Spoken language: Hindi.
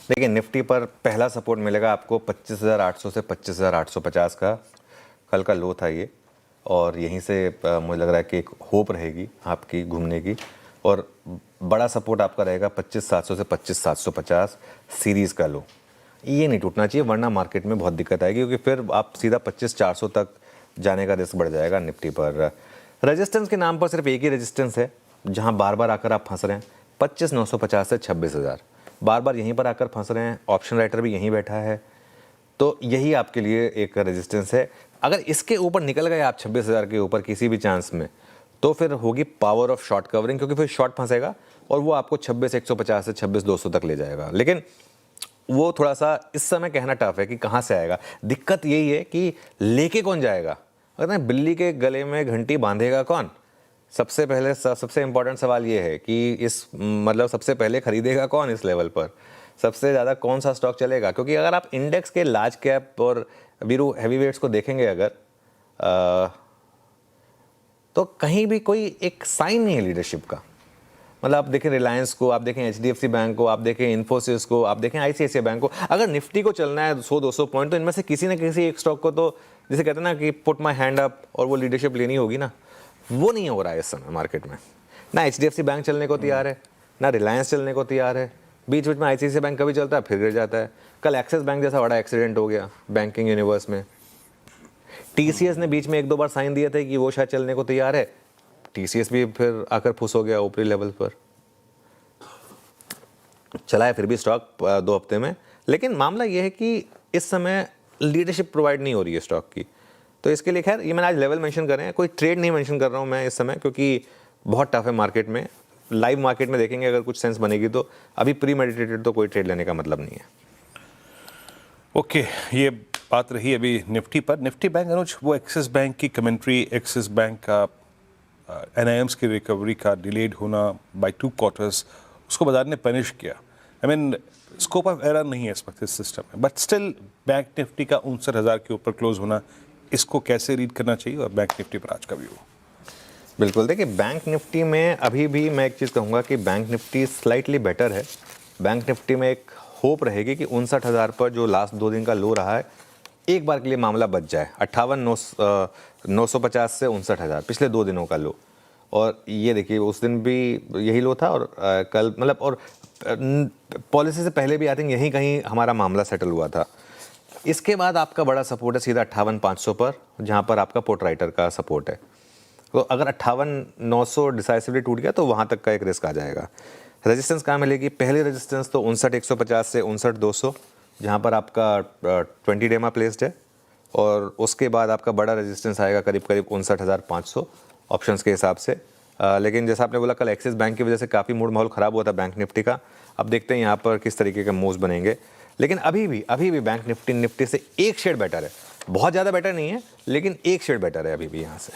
देखिए निफ्टी पर पहला सपोर्ट मिलेगा आपको 25,800 से 25,850 का, कल का लो था ये, और यहीं से मुझे लग रहा है कि एक होप रहेगी आपकी घूमने की। और बड़ा सपोर्ट आपका रहेगा 25,700 से 25,750 सीरीज़ का लो, ये नहीं टूटना चाहिए वरना मार्केट में बहुत दिक्कत आएगी, क्योंकि फिर आप सीधा 25,400 तक जाने का रिस्क बढ़ जाएगा निफ्टी पर। रेजिस्टेंस के नाम पर सिर्फ एक ही रेजिस्टेंस है जहां बार बार आकर आप फंस रहे हैं, 25,950 से 26,000, बार बार यहीं पर आकर फंस रहे हैं, ऑप्शन राइटर भी यहीं बैठा है, तो यही आपके लिए एक रेजिस्टेंस है। अगर इसके ऊपर निकल गए आप 26,000 के ऊपर किसी भी चांस में, तो फिर होगी पावर ऑफ शॉर्ट कवरिंग, क्योंकि फिर शॉर्ट फंसेगा और वो आपको 26,150 से 26,200 तक ले जाएगा। लेकिन वो थोड़ा सा इस समय कहना टफ है कि कहाँ से आएगा। दिक्कत यही है कि लेके कौन जाएगा, कहते हैं बिल्ली के गले में घंटी बांधेगा कौन। सबसे पहले सबसे इंपॉर्टेंट सवाल ये है कि इस मतलब सबसे पहले खरीदेगा कौन इस लेवल पर, सबसे ज़्यादा कौन सा स्टॉक चलेगा। क्योंकि अगर आप इंडेक्स के लार्ज कैप और वीरू हैवी वेट्स को देखेंगे अगर तो कहीं भी कोई एक साइन नहीं है लीडरशिप का। मतलब आप देखें रिलायंस को, आप देखें HDFC बैंक को, आप देखें इन्फोसिस को, आप देखें ICICI बैंक को। अगर निफ्टी को चलना है 100-200 पॉइंट, तो इनमें से किसी न किसी एक स्टॉक को तो जैसे कहते हैं ना कि पुट माई हैंड अप और वो लीडरशिप लेनी होगी ना, वो नहीं हो रहा है इस समय मार्केट में। ना HDFC बैंक चलने को तैयार है, ना रिलायंस चलने को तैयार है, बीच बीच में ICICI बैंक कभी चलता है फिर गिर जाता है। कल एक्सिस बैंक जैसा बड़ा एक्सीडेंट हो गया बैंकिंग यूनिवर्स में। TCS ने बीच में 1-2 बार साइन दिए थे कि वो शायद चलने को तैयार है, TCS भी फिर आकर फुस हो गया ऊपरी लेवल पर। चला है फिर भी स्टॉक 2 हफ्ते में, लेकिन मामला यह है कि इस समय लीडरशिप प्रोवाइड नहीं हो रही है स्टॉक की। तो इसके लिए खैर ये मैंने आज लेवल मेंशन कर रहे हैं, कोई ट्रेड नहीं मेंशन कर रहा हूं मैं इस समय, क्योंकि बहुत टफ है मार्केट में। लाइव मार्केट में देखेंगे अगर कुछ सेंस बनेगी तो, अभी प्री मेडिटेटेड तो कोई ट्रेड लेने का मतलब नहीं है। ओके, ये बात रही अभी निफ्टी पर। निफ्टी बैंक अनुज, वो एक्सिस बैंक की कमेंट्री, एक्सिस बैंक का NIMs की रिकवरी का डिलेड होना बाय 2 क्वार्टर्स, उसको बाजार ने पनिश किया। I mean scope of error नहीं है इस वक्त इस सिस्टम में, बट स्टिल बैंक निफ्टी का 59,000 के ऊपर क्लोज होना, इसको कैसे रीड करना चाहिए और बैंक निफ्टी पर आज का व्यू? बिल्कुल, देखिए बैंक निफ्टी में अभी भी मैं एक चीज़ कहूँगा कि बैंक निफ्टी स्लाइटली बेटर है। बैंक निफ्टी में एक होप रहेगी कि 59,000 पर जो लास्ट 2 दिन का लो रहा है, एक बार के लिए मामला बच जाए। 58,950 से 59,000 पिछले 2 दिनों का लो, और ये देखिए उस दिन भी यही लो था, और कल मतलब और पॉलिसी से पहले भी आई थिंक यहीं कहीं हमारा मामला सेटल हुआ था। इसके बाद आपका बड़ा सपोर्ट है सीधा 58,500 पर, जहाँ पर आपका पुट राइटर का सपोर्ट है। तो अगर 58,900 डिसाइसिवली टूट गया तो वहाँ तक का एक रिस्क आ जाएगा। रेजिस्टेंस कहाँ मिलेगी? पहली रेजिस्टेंस तो 59,150 से 59,200, जहाँ पर आपका 20 डेमा प्लेस्ड है, और उसके बाद आपका बड़ा रेजिस्टेंस आएगा करीब करीब 59,500 ऑप्शंस के हिसाब से। लेकिन जैसा आपने बोला कल एक्सिस बैंक की वजह से काफ़ी मूड माहौल ख़राब हुआ था बैंक निफ्टी का। अब देखते हैं यहाँ पर किस तरीके के मूव्स बनेंगे। लेकिन अभी भी बैंक निफ्टी से एक शेड बेटर है, बहुत ज़्यादा बेटर नहीं है लेकिन एक शेड बेटर है अभी भी यहाँ से।